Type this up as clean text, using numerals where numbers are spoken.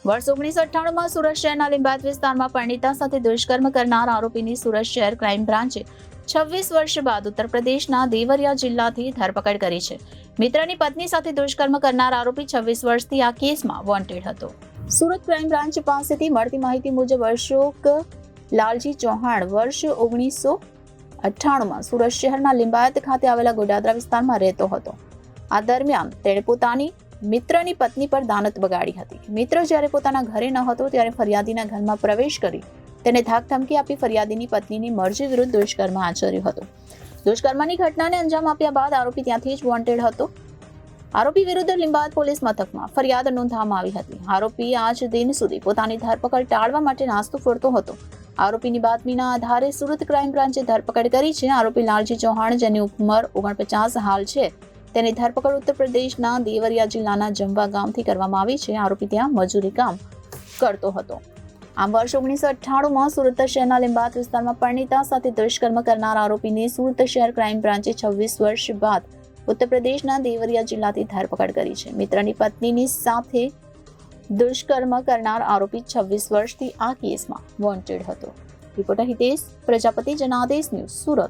વર્ષ 1998માં સુરત શહેરના લીંબાયત વિસ્તારમાં પરિણીતા સાથે દુષ્કર્મ કરનાર આરોપીની સુરત શહેર ક્રાઇમ બ્રાન્ચે 26 વર્ષ બાદ ઉત્તર પ્રદેશના દેવરિયા જિલ્લાથી ધરપકડ કરી છે. મિત્રની પત્ની સાથે દુષ્કર્મ કરનાર આરોપી 26 વર્ષથી આ કેસમાં વોન્ટેડ હતો. સુરત ક્રાઇમ બ્રાન્ચ પાસેથી મળતી માહિતી મુજબ અશોક લાલજી ચૌહાણ વર્ષ 1998માં સુરત શહેરના લીંબાયત ખાતે આવેલા ગોડાદરા વિસ્તારમાં રહેતો હતો. આ દરમિયાન તેણે પોતાની મિત્રની પત્ની પર દાનત બગાડી હતી. મિત્ર જ્યારે પોતાના ઘરે ન હતો ત્યારે ફરિયાદીના ઘરમાં પ્રવેશ કરી તેને ધાકધમકી આપી ફરિયાદીની પત્નીની મરજી વિરુદ્ધ દુષ્કર્મ આચર્યું હતું. દુષ્કર્મની ઘટનાને અંજામ આપ્યા બાદ આરોપી ત્યાંથી જ વોન્ટેડ હતો. આરોપી વિરુદ્ધ લીંબાયત પોલીસ મથકમાં ફરિયાદ નોંધવામાં આવી હતી. આરોપી આજ દિન સુધી પોતાની ધરપકડ ટાળવા માટે નાસ્તો ફોડતો હતો. આરોપીની બાતમીના આધારે સુરત ક્રાઇમ બ્રાન્ચે ધરપકડ કરી છે. આરોપી લાલજી ચૌહાણ, જેની ઉંમર 49 હાલ છે, તેની ધરપકડ ઉત્તર પ્રદેશના દેવરિયા જિલ્લાના જંબા ગામથી કરવામાં આવી છે. આરોપી ત્યાં મજૂરી કામ કરતો હતો. આમ વર્ષ 1998માં સુરત શહેરના લીંબાયત વિસ્તારમાં પરિણીતા સાથે દુષ્કર્મ કરનાર આરોપીની સુરત શહેર ક્રાઇમ બ્રાન્ચે 26 વર્ષ બાદ ઉત્તર પ્રદેશના દેવરિયા જિલ્લાથી ધરપકડ કરી છે. મિત્રની પત્નીની સાથે દુષ્કર્મ કરનાર આરોપી 26 વર્ષથી આ કેસમાં વોન્ટેડ હતો. Reporter Hitesh Prajapati, Janadesh news, Surat.